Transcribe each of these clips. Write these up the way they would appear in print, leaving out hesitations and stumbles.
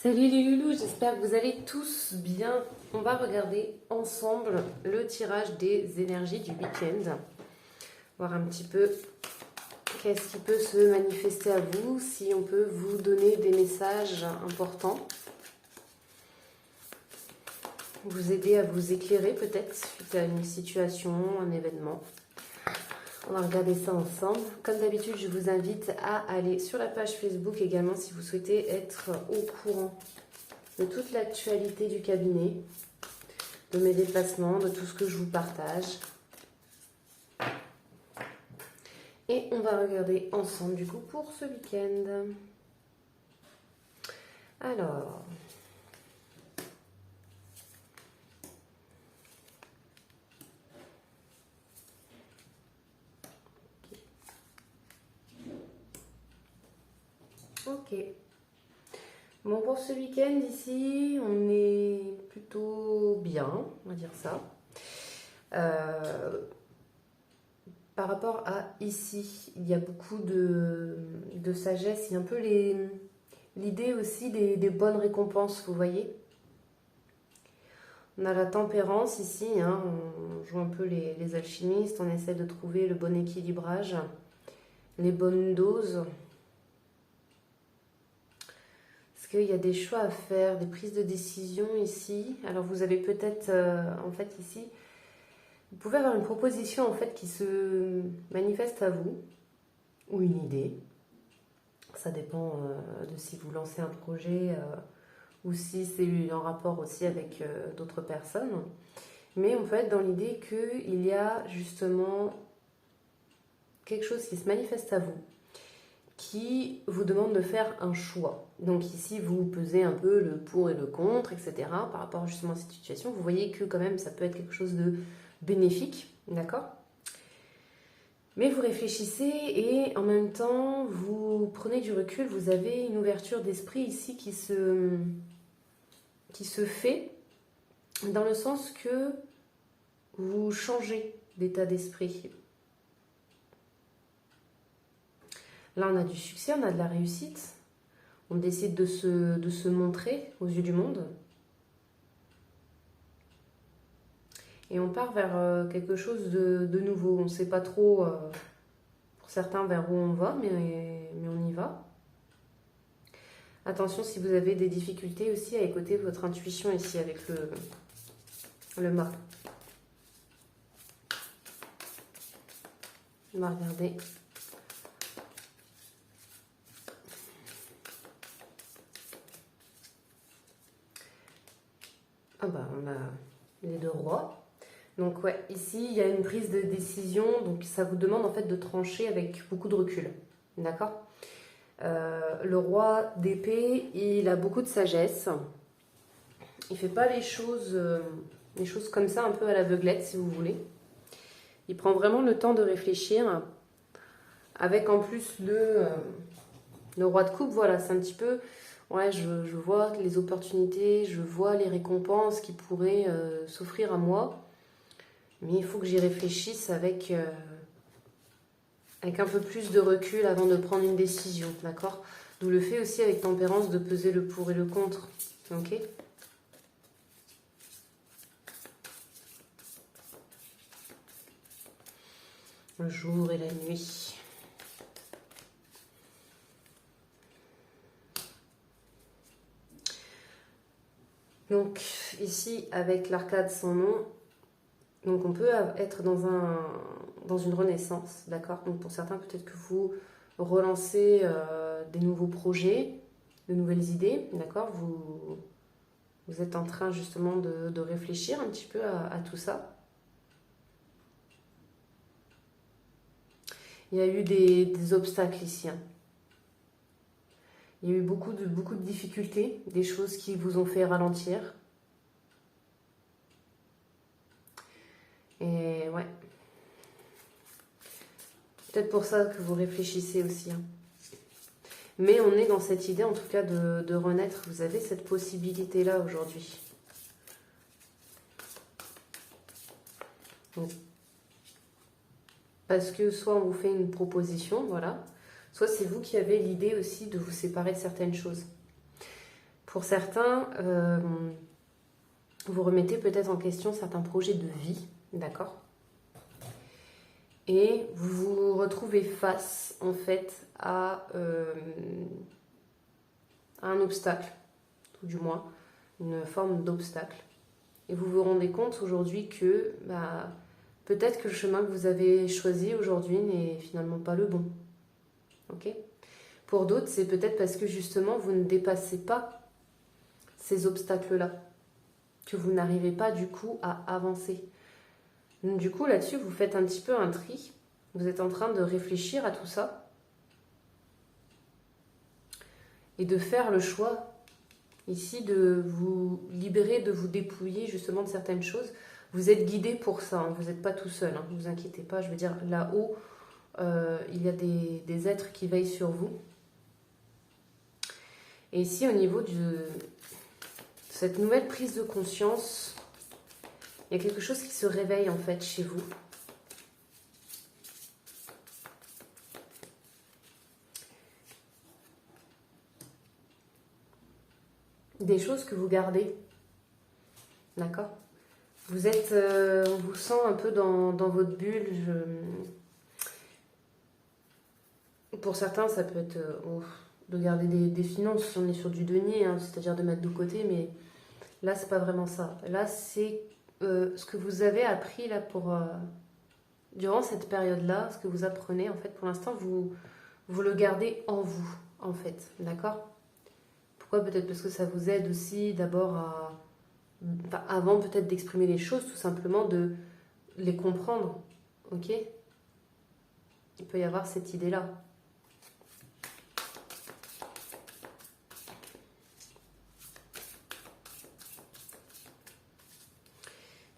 Salut les loulous, j'espère que vous allez tous bien. On va regarder ensemble le tirage des énergies du week-end. Voir un petit peu qu'est-ce qui peut se manifester à vous, si on peut vous donner des messages importants. Vous aider à vous éclairer peut-être suite à une situation, un événement. On va regarder ça ensemble. Comme d'habitude, je vous invite à aller sur la page Facebook également si vous souhaitez être au courant de toute l'actualité du cabinet, de mes déplacements, de tout ce que je vous partage. Et on va regarder ensemble du coup pour ce week-end. Alors... Ok. Bon, pour ce week-end ici, on est plutôt bien, on va dire ça. Par rapport à ici, il y a beaucoup de sagesse, il y a un peu l'idée aussi des bonnes récompenses, vous voyez. On a la tempérance ici, hein, on joue un peu les alchimistes, on essaie de trouver le bon équilibrage, les bonnes doses. Parce qu'il y a des choix à faire, des prises de décision ici. Alors vous avez peut-être, en fait ici, vous pouvez avoir une proposition en fait qui se manifeste à vous, ou une idée. Ça dépend de si vous lancez un projet ou si c'est en rapport aussi avec d'autres personnes. Mais on peut être dans l'idée qu'il y a justement quelque chose qui se manifeste à vous, qui vous demande de faire un choix. Donc ici, vous pesez un peu le pour et le contre, etc. par rapport justement à cette situation. Vous voyez que quand même, ça peut être quelque chose de bénéfique, d'accord ? Mais vous réfléchissez et en même temps, vous prenez du recul. Vous avez une ouverture d'esprit ici qui se fait dans le sens que vous changez d'état d'esprit. Là, on a du succès, on a de la réussite. On décide de se montrer aux yeux du monde. Et on part vers quelque chose de nouveau. On ne sait pas trop, pour certains, vers où on va, mais on y va. Attention si vous avez des difficultés aussi à écouter votre intuition ici avec le mât. On va regarder. Ah bah on a les deux rois. Donc ouais, ici il y a une prise de décision, donc ça vous demande en fait de trancher avec beaucoup de recul. D'accord ? Le roi d'épée, il a beaucoup de sagesse. Il fait pas les choses comme ça, un peu à l'aveuglette si vous voulez. Il prend vraiment le temps de réfléchir. Avec en plus le roi de coupe, voilà, c'est un petit peu... Ouais, je vois les opportunités, je vois les récompenses qui pourraient s'offrir à moi. Mais il faut que j'y réfléchisse avec un peu plus de recul avant de prendre une décision, d'accord ? D'où le fait aussi avec tempérance de peser le pour et le contre, ok ? Le jour et la nuit. Donc ici, avec l'arcade sans nom, donc on peut être dans une renaissance, d'accord ? Donc pour certains, peut-être que vous relancez des nouveaux projets, de nouvelles idées, d'accord ? Vous êtes en train justement de réfléchir un petit peu à tout ça. Il y a eu des obstacles ici. Hein. Il y a eu beaucoup de difficultés, des choses qui vous ont fait ralentir. Et ouais. Peut-être pour ça que vous réfléchissez aussi. Hein. Mais on est dans cette idée, en tout cas, de renaître. Vous avez cette possibilité-là aujourd'hui. Donc, parce que soit on vous fait une proposition, voilà. Soit c'est vous qui avez l'idée aussi de vous séparer de certaines choses. Pour certains, vous remettez peut-être en question certains projets de vie, d'accord? Et vous vous retrouvez face, en fait, à un obstacle, tout du moins, une forme d'obstacle. Et vous vous rendez compte aujourd'hui que peut-être que le chemin que vous avez choisi aujourd'hui n'est finalement pas le bon. Ok? Pour d'autres, c'est peut-être parce que justement, vous ne dépassez pas ces obstacles-là, que vous n'arrivez pas du coup à avancer. Donc, du coup, là-dessus, vous faites un petit peu un tri. Vous êtes en train de réfléchir à tout ça et de faire le choix ici de vous libérer, de vous dépouiller justement de certaines choses. Vous êtes guidé pour ça, hein. Vous n'êtes pas tout seul, hein. Ne vous inquiétez pas. Je veux dire, là-haut, il y a des êtres qui veillent sur vous. Et ici, au niveau de cette nouvelle prise de conscience, il y a quelque chose qui se réveille en fait chez vous. Des choses que vous gardez. D'accord? Vous êtes, on vous sent un peu dans votre bulle. Pour certains, ça peut être de garder des finances si on est sur du denier, hein, c'est-à-dire de mettre de côté, mais là, c'est pas vraiment ça. Là, c'est ce que vous avez appris là durant cette période-là, ce que vous apprenez, en fait, pour l'instant, vous le gardez en vous, en fait, d'accord? Pourquoi? Peut-être parce que ça vous aide aussi d'abord avant peut-être d'exprimer les choses, tout simplement de les comprendre, ok? Il peut y avoir cette idée-là.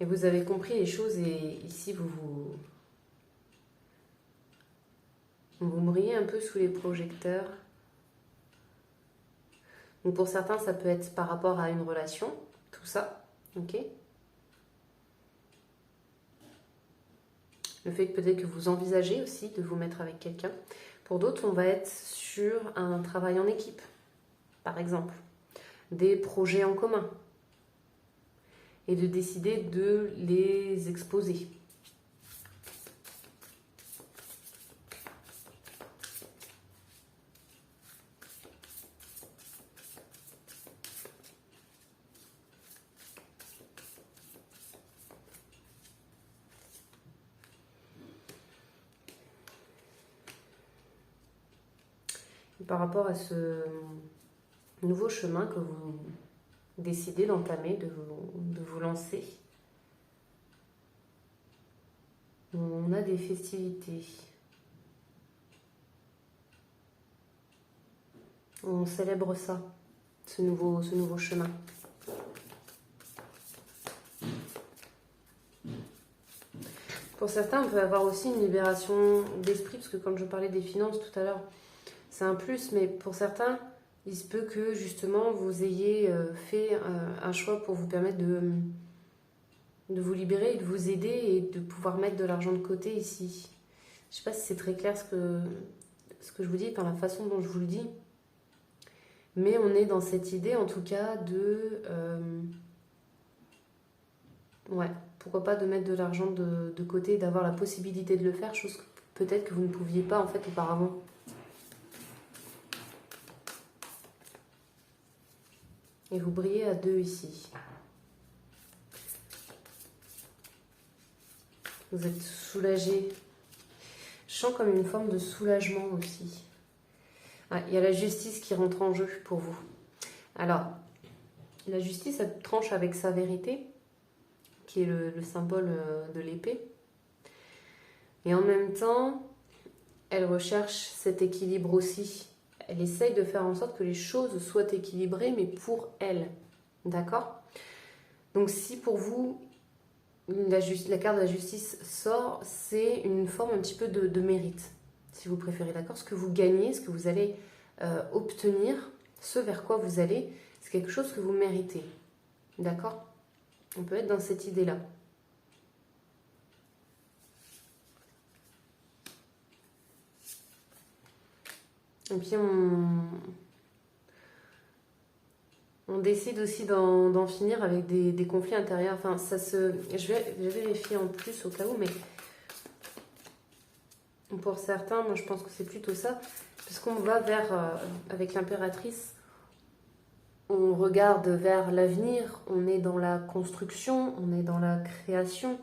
Et vous avez compris les choses et ici vous brillez un peu sous les projecteurs. Donc pour certains, ça peut être par rapport à une relation, tout ça, ok? Le fait que peut-être que vous envisagez aussi de vous mettre avec quelqu'un. Pour d'autres, on va être sur un travail en équipe, par exemple, des projets en commun, et de décider de les exposer. Et par rapport à ce nouveau chemin que vous décidez d'entamer, de vous lancer, on a des festivités. On célèbre ça, ce nouveau chemin. Pour certains, on peut avoir aussi une libération d'esprit, parce que quand je parlais des finances tout à l'heure, c'est un plus, mais pour certains, il se peut que justement vous ayez fait un choix pour vous permettre de vous libérer et de vous aider et de pouvoir mettre de l'argent de côté ici. Je ne sais pas si c'est très clair ce que je vous dis par la façon dont je vous le dis, mais on est dans cette idée en tout cas de... ouais, pourquoi pas de mettre de l'argent de côté, d'avoir la possibilité de le faire, chose que peut-être que vous ne pouviez pas en fait auparavant. Et vous brillez à 2 ici. Vous êtes soulagé. Je sens comme une forme de soulagement aussi. Ah, il y a la justice qui rentre en jeu pour vous. Alors, la justice, elle tranche avec sa vérité, qui est le symbole de l'épée. Et en même temps, elle recherche cet équilibre aussi. Elle essaye de faire en sorte que les choses soient équilibrées, mais pour elle. D'accord? Donc si pour vous, la carte de la justice sort, c'est une forme un petit peu de mérite, si vous préférez. D'accord? Ce que vous gagnez, ce que vous allez obtenir, ce vers quoi vous allez, c'est quelque chose que vous méritez. D'accord? On peut être dans cette idée-là. Et puis On décide aussi d'en finir avec des conflits intérieurs. Enfin, je vais vérifier en plus au cas où, mais pour certains, moi je pense que c'est plutôt ça. Parce qu'on va avec l'impératrice, on regarde vers l'avenir, on est dans la construction, on est dans la création,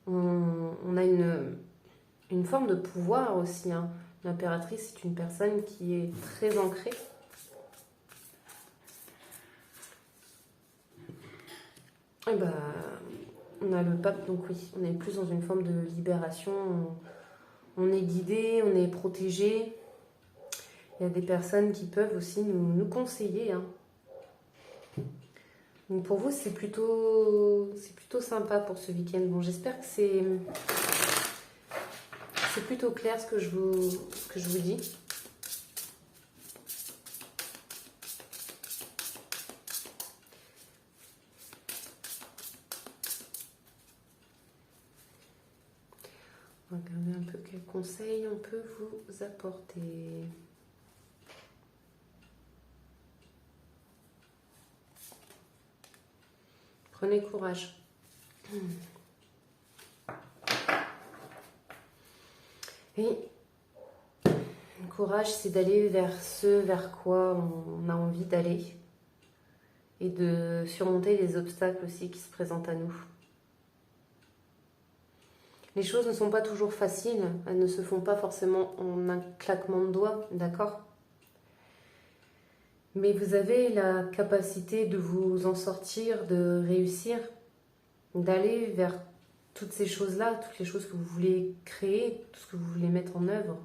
on a une forme de pouvoir aussi, hein. L'impératrice, c'est une personne qui est très ancrée. Et bah, on a le pape, donc oui, on est plus dans une forme de libération. On est guidé, on est protégé. Il y a des personnes qui peuvent aussi nous conseiller, hein. Donc pour vous, c'est plutôt sympa pour ce week-end. Bon, j'espère que c'est plutôt clair ce que je vous dis. On va regarder un peu quels conseils on peut vous apporter. Prenez courage. Et le courage, c'est d'aller vers ce vers quoi on a envie d'aller et de surmonter les obstacles aussi qui se présentent à nous. Les choses ne sont pas toujours faciles, elles ne se font pas forcément en un claquement de doigts, d'accord ? Mais vous avez la capacité de vous en sortir, de réussir, d'aller vers toutes ces choses-là, toutes les choses que vous voulez créer, tout ce que vous voulez mettre en œuvre.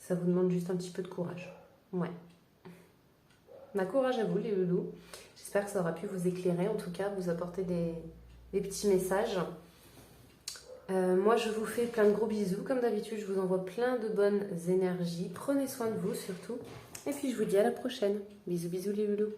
Ça vous demande juste un petit peu de courage. Ouais. Courage à vous, les loulous. J'espère que ça aura pu vous éclairer, en tout cas, vous apporter des petits messages. Moi, je vous fais plein de gros bisous. Comme d'habitude, je vous envoie plein de bonnes énergies. Prenez soin de vous, surtout. Et puis, je vous dis à la prochaine. Bisous, bisous, les loulous.